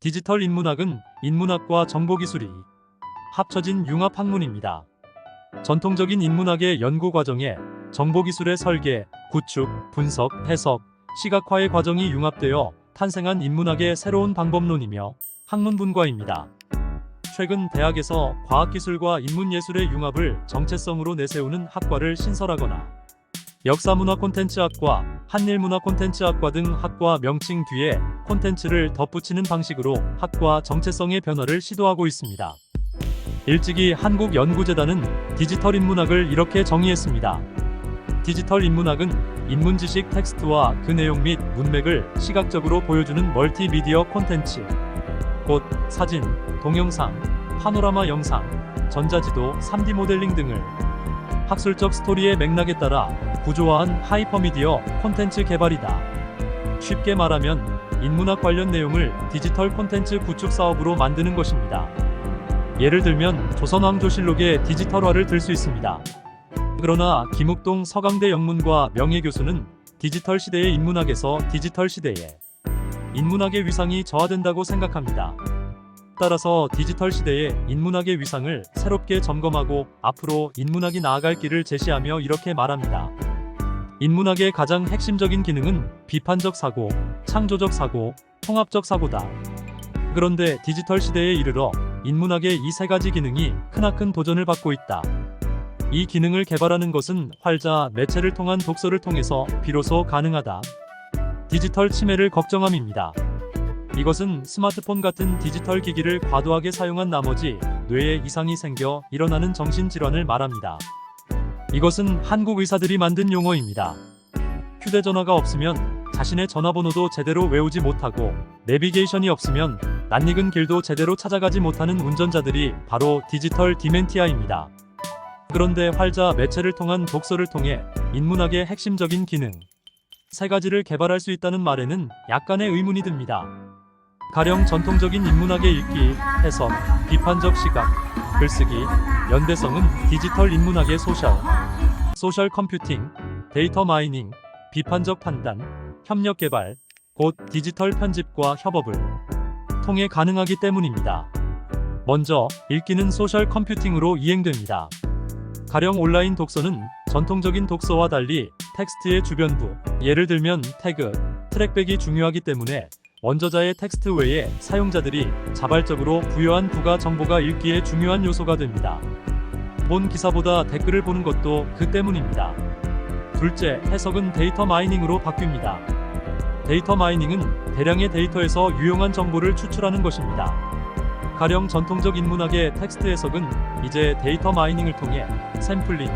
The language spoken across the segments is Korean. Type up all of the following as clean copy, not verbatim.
디지털 인문학은 인문학과 정보기술이 합쳐진 융합학문입니다. 전통적인 인문학의 연구 과정에 정보기술의 설계, 구축, 분석, 해석, 시각화의 과정이 융합되어 탄생한 인문학의 새로운 방법론이며 학문 분과입니다. 최근 대학에서 과학기술과 인문예술의 융합을 정체성으로 내세우는 학과를 신설하거나 역사문화 콘텐츠학과, 한일문화 콘텐츠학과 등 학과 명칭 뒤에 콘텐츠를 덧붙이는 방식으로 학과 정체성의 변화를 시도하고 있습니다. 일찍이 한국연구재단은 디지털 인문학을 이렇게 정의했습니다. 디지털 인문학은 인문지식 텍스트와 그 내용 및 문맥을 시각적으로 보여주는 멀티미디어 콘텐츠, 곧 사진, 동영상, 파노라마 영상, 전자지도, 3D 모델링 등을 학술적 스토리의 맥락에 따라 구조화한 하이퍼미디어 콘텐츠 개발이다. 쉽게 말하면 인문학 관련 내용을 디지털 콘텐츠 구축 사업으로 만드는 것입니다. 예를 들면 조선왕조실록의 디지털화를 들 수 있습니다. 그러나 김욱동 서강대 영문과 명예교수는 디지털 시대의 인문학에서 디지털 시대에 인문학의 위상이 저하된다고 생각합니다. 따라서 디지털 시대의 인문학의 위상을 새롭게 점검하고 앞으로 인문학이 나아갈 길을 제시하며 이렇게 말합니다. 인문학의 가장 핵심적인 기능은 비판적 사고, 창조적 사고, 통합적 사고다. 그런데 디지털 시대에 이르러 인문학의 이 세 가지 기능이 크나큰 도전을 받고 있다. 이 기능을 개발하는 것은 활자, 매체를 통한 독서를 통해서 비로소 가능하다. 디지털 치매를 걱정함입니다. 이것은 스마트폰 같은 디지털 기기를 과도하게 사용한 나머지 뇌에 이상이 생겨 일어나는 정신질환을 말합니다. 이것은 한국 의사들이 만든 용어입니다. 휴대전화가 없으면 자신의 전화번호도 제대로 외우지 못하고 내비게이션이 없으면 낯익은 길도 제대로 찾아가지 못하는 운전자들이 바로 디지털 디멘티아입니다. 그런데 활자, 매체를 통한 독서를 통해 인문학의 핵심적인 기능 세 가지를 개발할 수 있다는 말에는 약간의 의문이 듭니다. 가령 전통적인 인문학의 읽기, 해석, 비판적 시각, 글쓰기, 연대성은 디지털 인문학의 소셜 컴퓨팅, 데이터 마이닝, 비판적 판단, 협력 개발, 곧 디지털 편집과 협업을 통해 가능하기 때문입니다. 먼저 읽기는 소셜 컴퓨팅으로 이행됩니다. 가령 온라인 독서는 전통적인 독서와 달리 텍스트의 주변부, 예를 들면 태그, 트랙백이 중요하기 때문에 원저자의 텍스트 외에 사용자들이 자발적으로 부여한 부가 정보가 읽기에 중요한 요소가 됩니다. 본 기사보다 댓글을 보는 것도 그 때문입니다. 둘째, 해석은 데이터 마이닝으로 바뀝니다. 데이터 마이닝은 대량의 데이터에서 유용한 정보를 추출하는 것입니다. 가령 전통적 인문학의 텍스트 해석은 이제 데이터 마이닝을 통해 샘플링,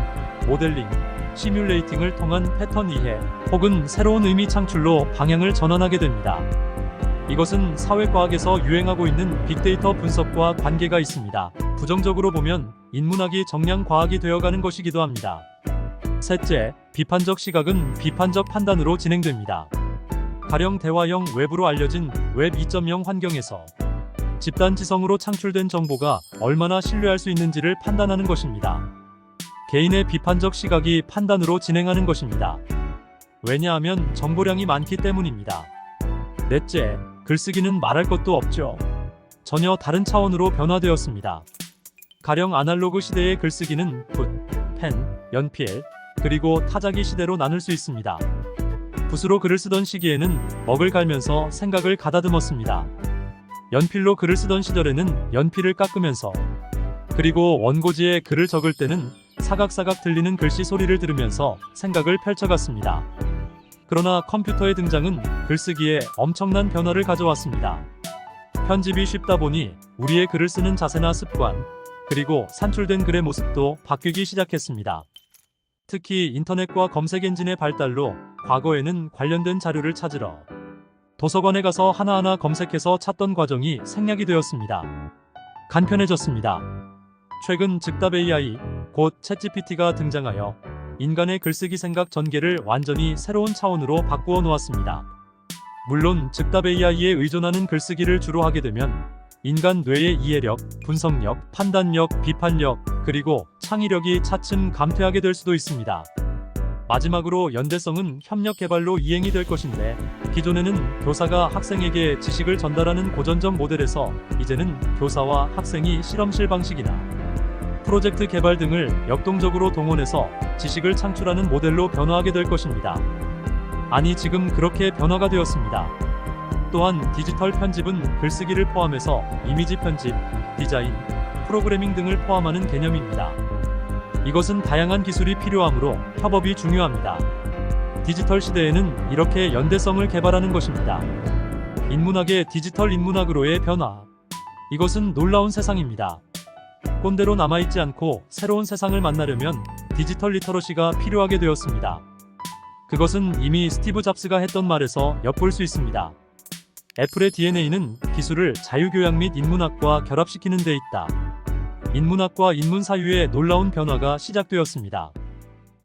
모델링, 시뮬레이팅을 통한 패턴 이해 혹은 새로운 의미 창출로 방향을 전환하게 됩니다. 이것은 사회과학에서 유행하고 있는 빅데이터 분석과 관계가 있습니다. 부정적으로 보면 인문학이 정량 과학이 되어가는 것이기도 합니다. 셋째, 비판적 시각은 비판적 판단으로 진행됩니다. 가령 대화형 웹으로 알려진 웹 2.0 환경에서 집단지성으로 창출된 정보가 얼마나 신뢰할 수 있는지를 판단하는 것입니다. 개인의 비판적 시각이 판단으로 진행하는 것입니다. 왜냐하면 정보량이 많기 때문입니다. 넷째, 글쓰기는 말할 것도 없죠. 전혀 다른 차원으로 변화되었습니다. 가령 아날로그 시대의 글쓰기는 붓, 펜, 연필, 그리고 타자기 시대로 나눌 수 있습니다. 붓으로 글을 쓰던 시기에는 먹을 갈면서 생각을 가다듬었습니다. 연필로 글을 쓰던 시절에는 연필을 깎으면서, 그리고 원고지에 글을 적을 때는 사각사각 들리는 글씨 소리를 들으면서 생각을 펼쳐갔습니다. 그러나 컴퓨터의 등장은 글쓰기에 엄청난 변화를 가져왔습니다. 편집이 쉽다 보니 우리의 글을 쓰는 자세나 습관, 그리고 산출된 글의 모습도 바뀌기 시작했습니다. 특히 인터넷과 검색 엔진의 발달로 과거에는 관련된 자료를 찾으러 도서관에 가서 하나하나 검색해서 찾던 과정이 생략이 되었습니다. 간편해졌습니다. 최근 즉답 AI, 곧 챗GPT가 등장하여 인간의 글쓰기 생각 전개를 완전히 새로운 차원으로 바꾸어 놓았습니다. 물론 즉답 AI에 의존하는 글쓰기를 주로 하게 되면 인간 뇌의 이해력, 분석력, 판단력, 비판력, 그리고 창의력이 차츰 감퇴하게 될 수도 있습니다. 마지막으로 연대성은 협력 개발로 이행이 될 것인데, 기존에는 교사가 학생에게 지식을 전달하는 고전적 모델에서 이제는 교사와 학생이 실험실 방식이나 프로젝트 개발 등을 역동적으로 동원해서 지식을 창출하는 모델로 변화하게 될 것입니다. 아니, 지금 그렇게 변화가 되었습니다. 또한 디지털 편집은 글쓰기를 포함해서 이미지 편집, 디자인, 프로그래밍 등을 포함하는 개념입니다. 이것은 다양한 기술이 필요하므로 협업이 중요합니다. 디지털 시대에는 이렇게 연대성을 개발하는 것입니다. 인문학의 디지털 인문학으로의 변화. 이것은 놀라운 세상입니다. 꼰대로 남아있지 않고 새로운 세상을 만나려면 디지털 리터러시가 필요하게 되었습니다. 그것은 이미 스티브 잡스가 했던 말에서 엿볼 수 있습니다. 애플의 DNA는 기술을 자유교양 및 인문학과 결합시키는 데 있다. 인문학과 인문 사유의 놀라운 변화가 시작되었습니다.